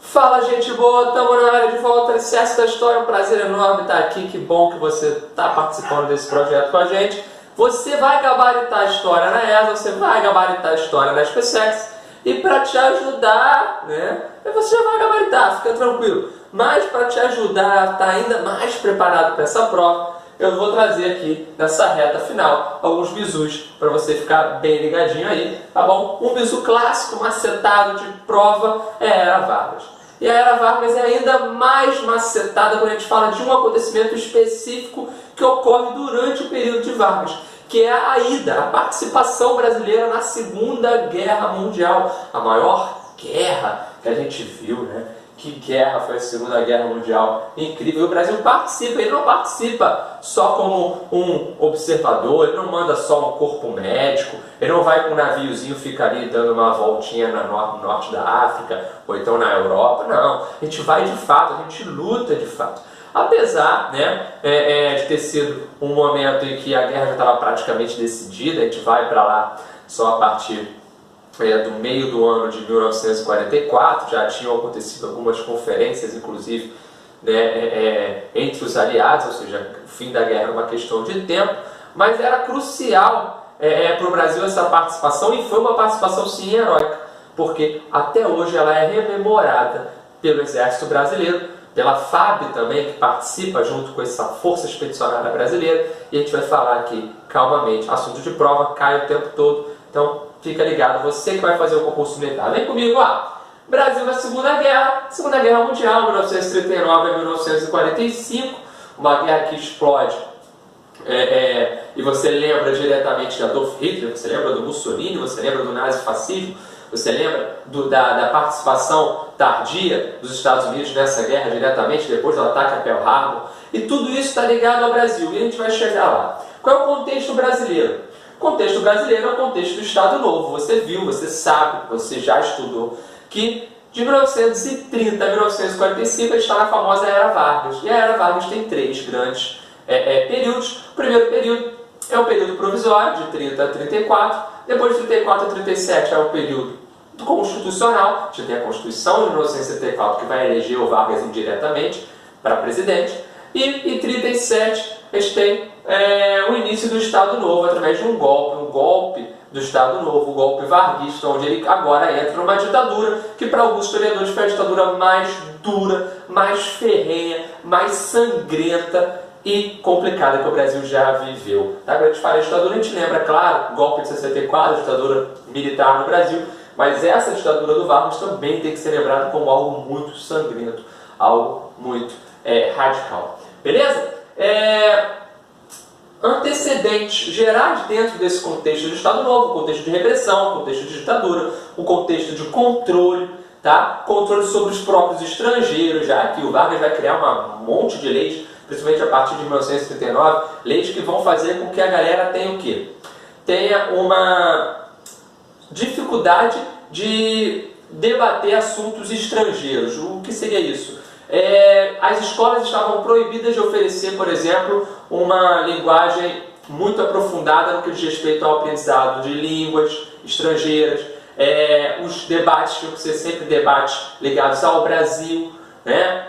Fala, gente boa, estamos na área de volta, Excesso da História, um prazer enorme estar aqui, que bom que você está participando desse projeto com a gente. Você vai gabaritar a história na ESA, você vai gabaritar a história na SpaceX, e para te ajudar, você já vai gabaritar, fica tranquilo, mas para te ajudar a estar ainda mais preparado para essa prova, eu vou trazer aqui, nessa reta final, alguns bizus para você ficar bem ligadinho aí, tá bom? Um bizu clássico, macetado de prova, é a Era Vargas. E a Era Vargas é ainda mais macetada quando a gente fala de um acontecimento específico que ocorre durante o período de Vargas, que é a ida, a participação brasileira na Segunda Guerra Mundial, a maior guerra que a gente viu, né? Que guerra foi a Segunda Guerra Mundial? Incrível! E o Brasil participa, ele não participa só como um observador, ele não manda só um corpo médico, ele não vai com um naviozinho ficar ali dando uma voltinha no norte da África, ou então na Europa, não. A gente vai de fato, a gente luta de fato. Apesar de ter sido um momento em que a guerra já estava praticamente decidida, a gente vai para lá só a partir do meio do ano de 1944, já tinham acontecido algumas conferências, inclusive, entre os aliados, ou seja, o fim da guerra era uma questão de tempo, mas era crucial para o Brasil essa participação, e foi uma participação sim heróica, porque até hoje ela é rememorada pelo Exército Brasileiro, pela FAB também, que participa junto com essa Força Expedicionária Brasileira, e a gente vai falar aqui calmamente, assunto de prova, cai o tempo todo, então fica ligado, você que vai fazer o concurso militar. Vem comigo, Brasil na Segunda Guerra Mundial, 1939 a 1945, uma guerra que explode. E você lembra diretamente de Adolf Hitler, você lembra do Mussolini, você lembra do nazifascismo, você lembra da participação tardia dos Estados Unidos nessa guerra diretamente, depois do ataque a Pearl Harbor. E tudo isso está ligado ao Brasil, e a gente vai chegar lá. Qual é o contexto brasileiro? O contexto brasileiro é o contexto do Estado Novo. Você viu, você sabe, você já estudou, que de 1930 a 1945 está na famosa Era Vargas. E a Era Vargas tem três grandes períodos. O primeiro período é o período provisório, de 30 a 34. Depois de 34 a 37 é o período constitucional. Já tem a Constituição de 1974, que vai eleger o Vargas indiretamente para presidente. E em 37 a gente tem o início do Estado Novo, através de um golpe do Estado Novo, o golpe varguista, onde ele agora entra numa ditadura, que para alguns historiadores foi a ditadura mais dura, mais ferrenha, mais sangrenta e complicada que o Brasil já viveu. Tá? Quando a gente fala de ditadura, a gente lembra, claro, golpe de 64, ditadura militar no Brasil, mas essa ditadura do Vargas também tem que ser lembrada como algo muito sangrento, algo muito radical. Beleza? Antecedentes gerais dentro desse contexto de Estado Novo, contexto de repressão, contexto de ditadura, o contexto de controle, tá? Controle sobre os próprios estrangeiros, já que o Vargas vai criar um monte de leis, principalmente a partir de 1939, leis que vão fazer com que a galera tenha o quê? Tenha uma dificuldade de debater assuntos estrangeiros. O que seria isso? As escolas estavam proibidas de oferecer, por exemplo, uma linguagem muito aprofundada no que diz respeito ao aprendizado de línguas estrangeiras. Os debates tinham que ser sempre debates ligados ao Brasil,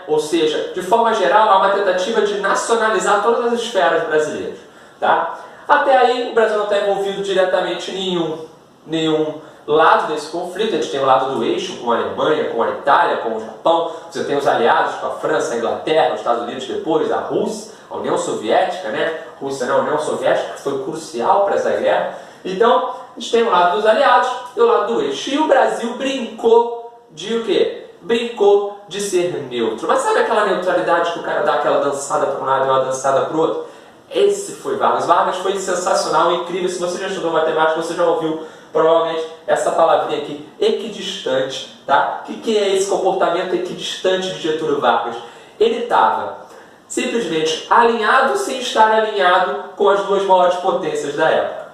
ou seja, de forma geral, há uma tentativa de nacionalizar todas as esferas brasileiras. Tá? Até aí, o Brasil não está envolvido diretamente em nenhum lado desse conflito. A gente tem o lado do eixo, com a Alemanha, com a Itália, com o Japão. Você tem os aliados, com a França, a Inglaterra, os Estados Unidos depois, a Rússia, a União Soviética, Rússia não, a União Soviética, que foi crucial para essa guerra. Então, a gente tem o lado dos aliados e o lado do eixo. E o Brasil brincou de o quê? Brincou de ser neutro. Mas sabe aquela neutralidade que o cara dá aquela dançada para um lado e uma dançada para o outro? Esse foi Vargas. Vargas foi sensacional, incrível. Se você já estudou matemática, você já ouviu provavelmente essa palavrinha aqui, equidistante, tá? O que é esse comportamento equidistante de Getúlio Vargas? Ele estava simplesmente alinhado sem estar alinhado com as duas maiores potências da época.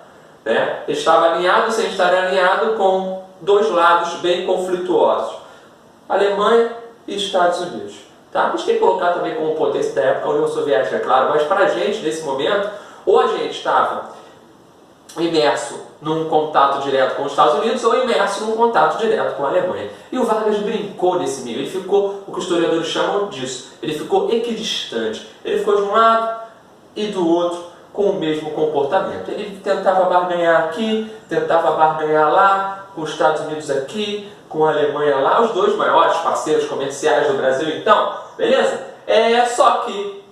Ele estava alinhado sem estar alinhado com dois lados bem conflituosos, Alemanha e Estados Unidos. Tá? A gente tem que colocar também como potência da época a União Soviética, é claro, mas para a gente, nesse momento, ou a gente estava imerso num contato direto com os Estados Unidos ou imerso num contato direto com a Alemanha. E o Vargas brincou nesse meio, ele ficou, o que os historiadores chamam disso, ele ficou equidistante, ele ficou de um lado e do outro com o mesmo comportamento. Ele tentava barganhar aqui, tentava barganhar lá, com os Estados Unidos aqui, com a Alemanha lá, os dois maiores parceiros comerciais do Brasil então, beleza?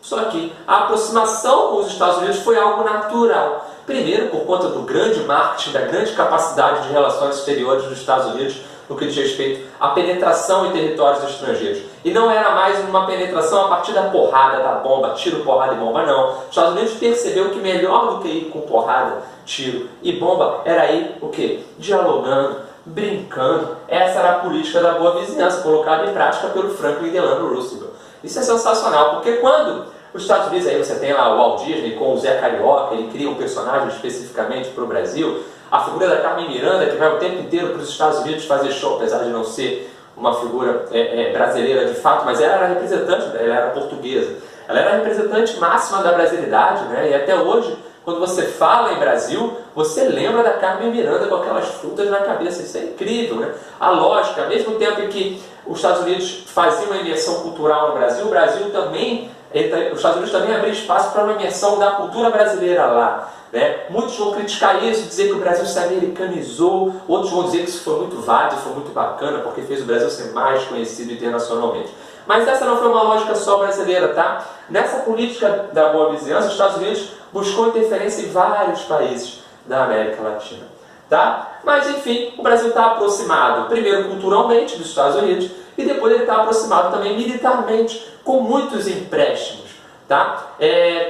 Só que a aproximação com os Estados Unidos foi algo natural. Primeiro, por conta do grande marketing, da grande capacidade de relações exteriores dos Estados Unidos no que diz respeito à penetração em territórios estrangeiros. E não era mais uma penetração a partir da porrada, da bomba, tiro, porrada e bomba, não. Os Estados Unidos percebeu que melhor do que ir com porrada, tiro e bomba era ir o quê? Dialogando, brincando. Essa era a política da boa vizinhança, colocada em prática pelo Franklin Delano Roosevelt. Isso é sensacional, porque quando os Estados Unidos, aí você tem lá o Walt Disney com o Zé Carioca, ele cria um personagem especificamente para o Brasil, a figura da Carmen Miranda, que vai o tempo inteiro para os Estados Unidos fazer show, apesar de não ser uma figura brasileira de fato, mas ela era representante, ela era portuguesa, ela era a representante máxima da brasilidade, né? E até hoje, quando você fala em Brasil, você lembra da Carmen Miranda com aquelas frutas na cabeça, isso é incrível, né? A lógica, ao mesmo tempo em que os Estados Unidos faziam uma imersão cultural no Brasil, os Estados Unidos também abriu espaço para uma imersão da cultura brasileira lá, né? Muitos vão criticar isso, dizer que o Brasil se americanizou, outros vão dizer que isso foi muito válido, foi muito bacana, porque fez o Brasil ser mais conhecido internacionalmente. Mas essa não foi uma lógica só brasileira, tá? Nessa política da boa vizinhança, os Estados Unidos buscou interferência em vários países da América Latina, tá? Mas enfim, o Brasil está aproximado, primeiro culturalmente dos Estados Unidos, e depois ele está aproximado também militarmente, com muitos empréstimos, tá?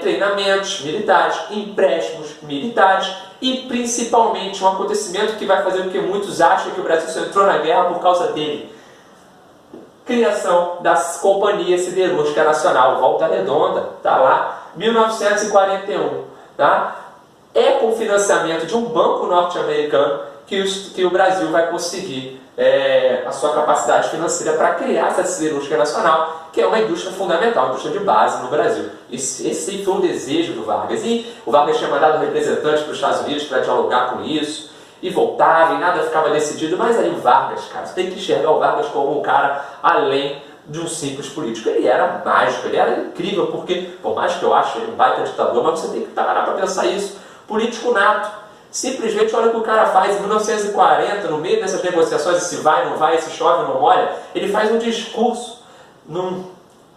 Treinamentos militares, empréstimos militares e principalmente um acontecimento que vai fazer com que muitos achem que o Brasil só entrou na guerra por causa dele. Criação da Companhia Siderúrgica Nacional, Volta Redonda, tá lá, 1941, tá? É com o financiamento de um banco norte-americano que o Brasil vai conseguir a sua capacidade financeira para criar essa siderúrgica nacional, que é uma indústria fundamental, uma indústria de base no Brasil. Esse foi um desejo do Vargas. E o Vargas tinha mandado representantes para os Estados Unidos para dialogar com isso, e voltava, e nada ficava decidido. Mas aí o Vargas, cara, você tem que enxergar o Vargas como um cara além de um simples político. Ele era mágico, ele era incrível, porque, por mais que eu ache ele um baita ditador, mas você tem que parar para pensar isso. Político nato. Simplesmente olha o que o cara faz em 1940, no meio dessas negociações, esse vai, não vai, esse chove, não molha, ele faz um discurso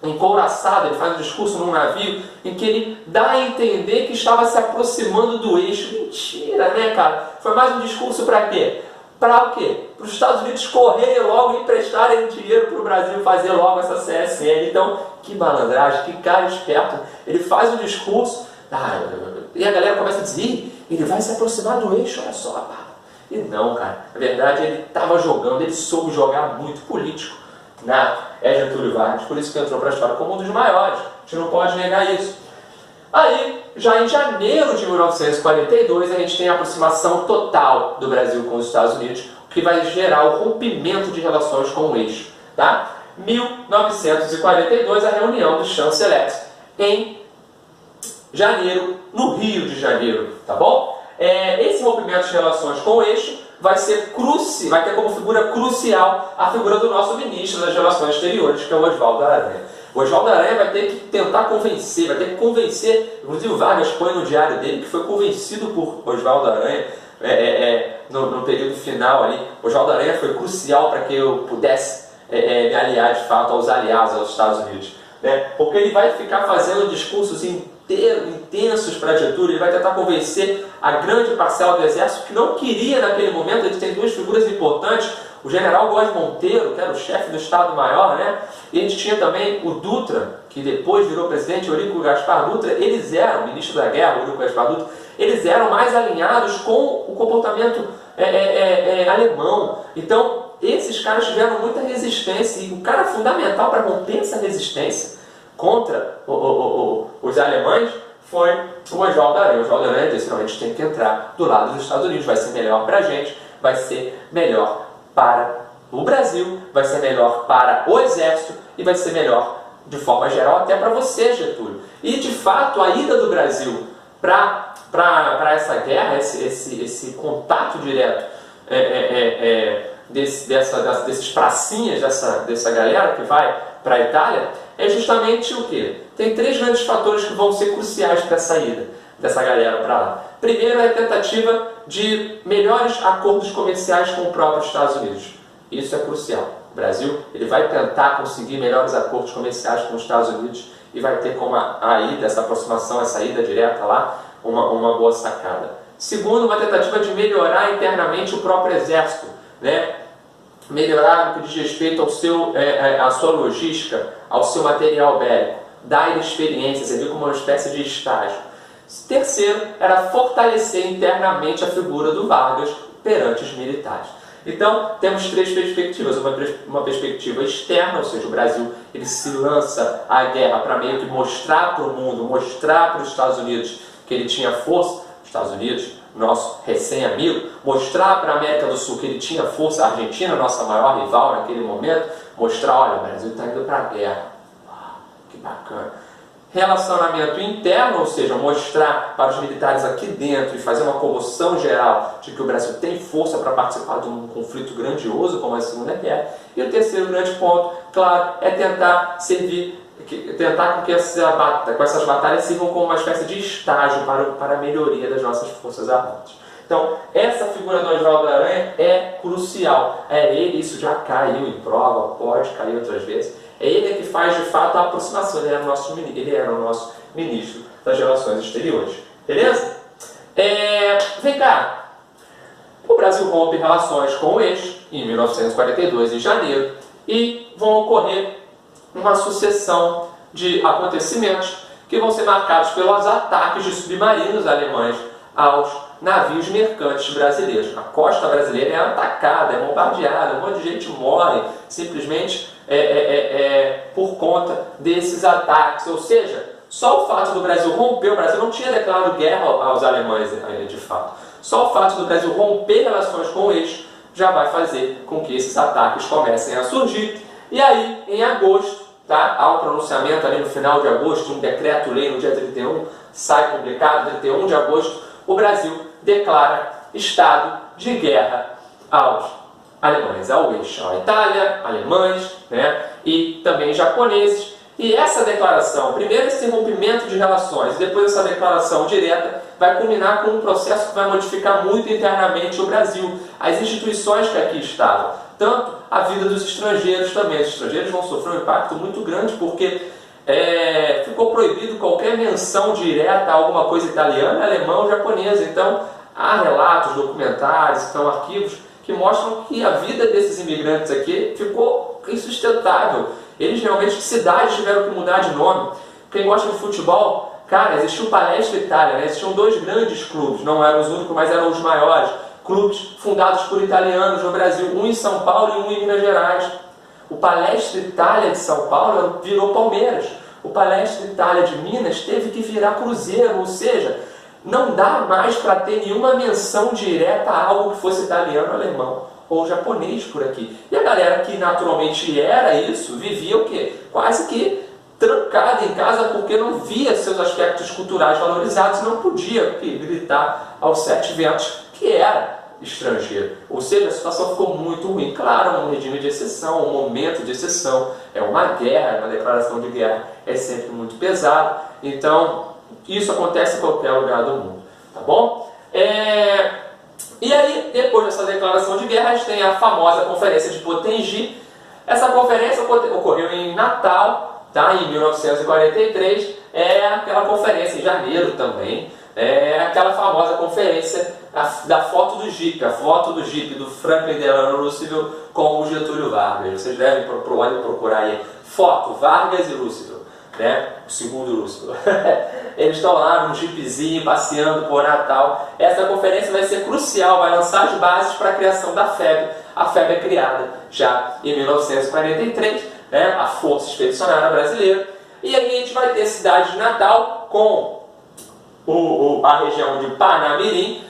encouraçado, ele faz um discurso num navio em que ele dá a entender que estava se aproximando do eixo. Mentira, né, cara? Foi mais um discurso para quê? Para o quê? Para os Estados Unidos correrem logo e emprestarem dinheiro para o Brasil fazer logo essa CSN. Então, que malandragem, que cara esperto. Ele faz um discurso, e a galera começa a dizer, ele vai se aproximar do eixo, olha só, pá. E não, cara, na verdade ele estava jogando, ele soube jogar muito político. É Getúlio Vargas, por isso que entrou para a história como um dos maiores, a gente não pode negar isso. Aí, já em janeiro de 1942, a gente tem a aproximação total do Brasil com os Estados Unidos, o que vai gerar o rompimento de relações com o eixo. Tá? 1942, a reunião dos chanceleres em janeiro, no Rio de Janeiro, tá bom? Esse rompimento de relações com o eixo vai ter como figura crucial a figura do nosso ministro das Relações Exteriores, que é o Oswaldo Aranha. O Oswaldo Aranha vai ter que tentar convencer, inclusive o Vargas põe no diário dele que foi convencido por Oswaldo Aranha no período final ali. Oswaldo Aranha foi crucial para que eu pudesse me aliar de fato aos aliados, aos Estados Unidos, né? Porque ele vai ficar fazendo discursos intensos para Getúlio, ele vai tentar convencer a grande parcela do exército que não queria naquele momento. Ele tem duas figuras importantes, o general Góes Monteiro, que era o chefe do Estado-Maior, né? E a gente tinha também o Dutra, que depois virou presidente, Eurico Gaspar Dutra. Eles eram, ministro da guerra, Eurico Gaspar Dutra, eles eram mais alinhados com o comportamento alemão. Então, esses caras tiveram muita resistência, e o cara fundamental para manter essa resistência contra os alemães foi o Oswaldo Aranha. O Oswaldo Aranha disse, não, a gente tem que entrar do lado dos Estados Unidos, vai ser melhor para a gente, vai ser melhor para o Brasil, vai ser melhor para o Exército e vai ser melhor de forma geral até para você, Getúlio. E de fato a ida do Brasil para para essa guerra, esse contato direto desses pracinhas, dessa galera que vai para a Itália, é justamente o quê? Tem 3 grandes fatores que vão ser cruciais para a saída dessa galera para lá. Primeiro é a tentativa de melhores acordos comerciais com o próprio Estados Unidos. Isso é crucial. O Brasil ele vai tentar conseguir melhores acordos comerciais com os Estados Unidos e vai ter como essa aproximação, essa ida direta lá, uma boa sacada. Segundo, uma tentativa de melhorar internamente o próprio exército, né? Melhorar no que diz respeito à sua logística, ao seu material bélico, dar ele experiência, servir como uma espécie de estágio. Terceiro, era fortalecer internamente a figura do Vargas perante os militares. Então, temos 3 perspectivas. Uma perspectiva externa, ou seja, o Brasil ele se lança à guerra para meio que mostrar para o mundo, mostrar para os Estados Unidos que ele tinha força. Os Estados Unidos, nosso recém-amigo, mostrar para a América do Sul que ele tinha força. A Argentina, nossa maior rival naquele momento, mostrar, olha, o Brasil está indo para a guerra. Que bacana. Relacionamento interno, ou seja, mostrar para os militares aqui dentro e fazer uma comoção geral de que o Brasil tem força para participar de um conflito grandioso como a Segunda Guerra. E o terceiro grande ponto, claro, é tentar com que essas batalhas sirvam como uma espécie de estágio para a melhoria das nossas forças armadas. Então, essa figura do Oswaldo Aranha é crucial. Isso já caiu em prova, pode cair outras vezes. É ele que faz, de fato, a aproximação. Ele era o nosso ministro das Relações Exteriores. Beleza? Vem cá. O Brasil rompe relações com o eixo em 1942, em janeiro, e vão ocorrer uma sucessão de acontecimentos que vão ser marcados pelos ataques de submarinos alemães aos navios mercantes brasileiros. A costa brasileira é atacada, é bombardeada, um monte de gente morre simplesmente por conta desses ataques. Ou seja, só o fato do Brasil romper, o Brasil não tinha declarado guerra aos alemães de fato, só o fato do Brasil romper relações com o eixo já vai fazer com que esses ataques comecem a surgir. E aí, em agosto, tá? Há um pronunciamento ali no final de agosto, um decreto-lei no dia 31, sai publicado, 31 de agosto, o Brasil declara estado de guerra aos alemães, ao eixo, à Itália, alemães, né, e também japoneses. E essa declaração, primeiro esse rompimento de relações, depois essa declaração direta, vai culminar com um processo que vai modificar muito internamente o Brasil, as instituições que aqui estavam, tanto a vida dos estrangeiros também. Os estrangeiros vão sofrer um impacto muito grande porque ficou proibido qualquer menção direta a alguma coisa italiana, alemã ou japonesa. Então, há relatos, documentários, então, arquivos que mostram que a vida desses imigrantes aqui ficou insustentável. Eles realmente, cidades tiveram que mudar de nome. Quem gosta de futebol, cara, existiu o Palestra Itália, né? Existiam 2 grandes clubes, não eram os únicos, mas eram os maiores. Clubes fundados por italianos no Brasil, um em São Paulo e um em Minas Gerais. O Palestra Itália de São Paulo virou Palmeiras. O Palestra Itália de Minas teve que virar Cruzeiro, ou seja, não dá mais para ter nenhuma menção direta a algo que fosse italiano, alemão ou japonês por aqui. E a galera que naturalmente era isso, vivia o quê? Quase que trancada em casa porque não via seus aspectos culturais valorizados e não podia gritar aos 7 ventos que era estrangeiro. Ou seja, a situação ficou muito ruim. Claro, um regime de exceção, um momento de exceção, é uma guerra, uma declaração de guerra é sempre muito pesado. Então, isso acontece em qualquer lugar do mundo, tá bom? E aí, depois dessa declaração de guerra, a gente tem a famosa Conferência de Potengi. Essa conferência ocorreu em Natal, tá? Em 1943, aquela conferência em janeiro também, aquela famosa conferência da foto do Jeep, a foto do Jeep do Franklin Delano Roosevelt com o Getúlio Vargas. Vocês devem procurar aí, foto, Vargas e Roosevelt, né? O segundo Roosevelt. Eles estão lá num jeepzinho, passeando por Natal. Essa conferência vai ser crucial, vai lançar as bases para a criação da FEB. A FEB é criada já em 1943, né? A Força Expedicionária Brasileira. E aí a gente vai ter a cidade de Natal com a região de Parnamirim,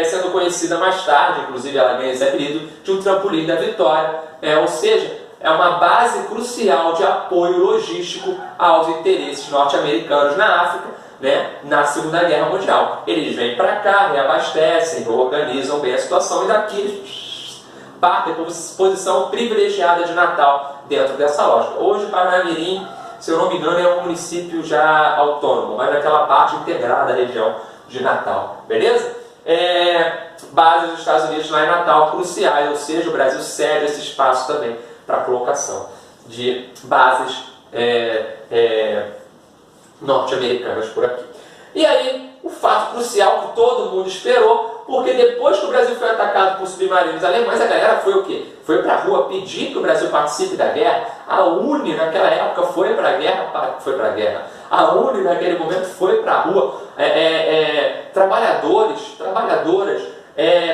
sendo conhecida mais tarde, inclusive ela ganha esse apelido, de um trampolim da vitória. Ou seja, é uma base crucial de apoio logístico aos interesses norte-americanos na África, né, na Segunda Guerra Mundial. Eles vêm para cá, reabastecem, organizam bem a situação e daqui eles partem por posição privilegiada de Natal dentro dessa lógica. Hoje, Parnamirim, se eu não me engano, é um município já autônomo, mas naquela parte integrada da região de Natal, beleza? Bases dos Estados Unidos lá em Natal, cruciais, ou seja, o Brasil cede esse espaço também para a colocação de bases norte-americanas por aqui. E aí, o fato crucial que todo mundo esperou, porque depois que o Brasil foi atacado por submarinos alemães, a galera foi o quê? Foi para a rua pedir que o Brasil participe da guerra. A UNE, naquela época, foi para a guerra. A UNE, naquele momento, foi para a rua. Trabalhadores, trabalhadoras,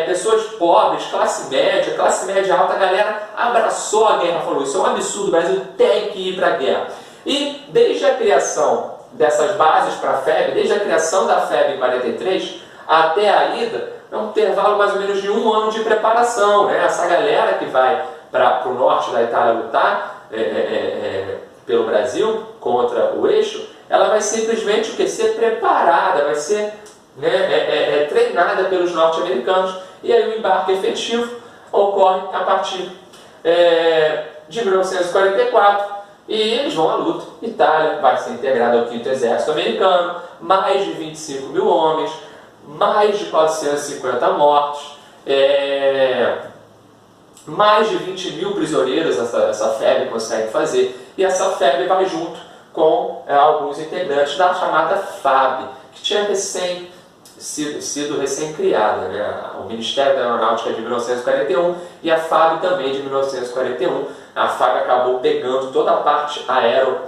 pessoas pobres, classe média alta, a galera abraçou a guerra, falou, isso é um absurdo, o Brasil tem que ir para a guerra. E desde a criação dessas bases para a FEB, desde a criação da FEB em 43 até a ida, é um intervalo mais ou menos de 1 ano de preparação, né? Essa galera que vai para o norte da Itália lutar pelo Brasil contra o eixo, ela vai simplesmente ser preparada, vai ser treinada pelos norte-americanos, e aí o embarque efetivo ocorre a partir de 1944, e eles vão à luta. Itália vai ser integrada ao 5º Exército Americano, mais de 25 mil homens, mais de 450 mortos, mais de 20 mil prisioneiros essa FEB consegue fazer, e essa FEB vai junto com alguns integrantes da chamada FAB, que tinha sido recém-criada, né? O Ministério da Aeronáutica de 1941 e a FAB também de 1941. A FAB acabou pegando toda a parte aérea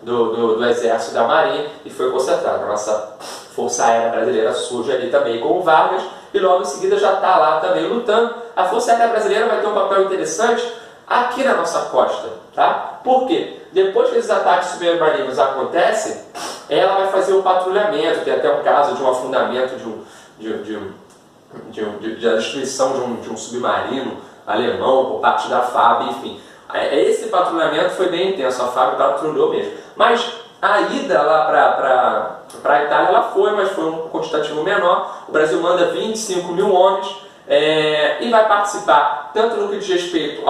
do Exército e da Marinha e foi concentrada. A nossa Força Aérea Brasileira surge ali também com o Vargas e logo em seguida já está lá também lutando. A Força Aérea Brasileira vai ter um papel interessante aqui na nossa costa, tá? Por quê? Depois que esses ataques submarinos acontecem, ela vai fazer o patrulhamento. Tem até um caso de um afundamento da destruição de um submarino alemão por parte da FAB, enfim. Esse patrulhamento foi bem intenso, a FAB patrulhou mesmo. Mas a ida lá para a Itália, ela foi, mas foi um quantitativo menor. O Brasil manda 25 mil homens e vai participar, tanto no que diz respeito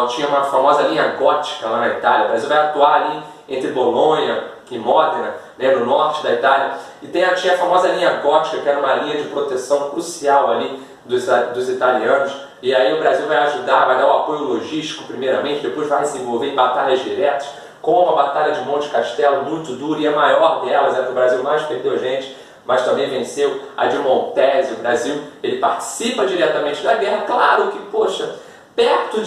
tinha uma famosa linha gótica lá na Itália. O Brasil vai atuar ali entre Bolonha e Modena, né, no norte da Itália, e tinha a famosa linha gótica, que era uma linha de proteção crucial ali dos italianos, e aí o Brasil vai ajudar, vai dar o apoio logístico primeiramente, depois vai se envolver em batalhas diretas, como a Batalha de Monte Castelo, muito dura, e a maior delas, que o Brasil mais perdeu gente, mas também venceu, a de Montese. O Brasil, ele participa diretamente da guerra, claro que, poxa, perto do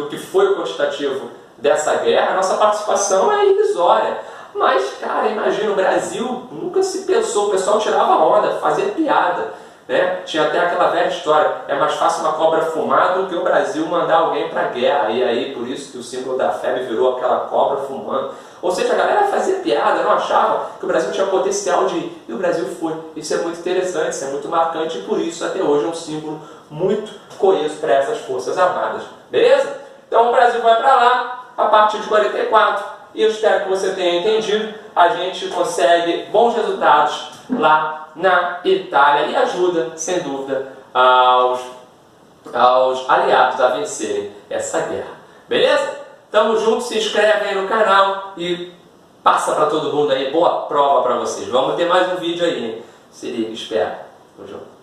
que foi o quantitativo dessa guerra, a nossa participação é irrisória. Mas, cara, imagina, o Brasil nunca se pensou, o pessoal tirava onda, fazia piada, né? Tinha até aquela velha história, é mais fácil uma cobra fumar do que o Brasil mandar alguém para a guerra, e aí por isso que o símbolo da FEB virou aquela cobra fumando. Ou seja, a galera fazia piada, não achava que o Brasil tinha potencial de ir, e o Brasil foi. Isso é muito interessante, isso é muito marcante, e por isso até hoje é um símbolo muito coeso para essas forças armadas, beleza? Então o Brasil vai para lá a partir de 44, e eu espero que você tenha entendido. A gente consegue bons resultados lá na Itália e ajuda, sem dúvida, aos aliados a vencerem essa guerra. Beleza? Tamo junto, se inscreve aí no canal e passa para todo mundo aí. Boa prova para vocês. Vamos ter mais um vídeo aí, hein? Se liga, espera. Tamo junto.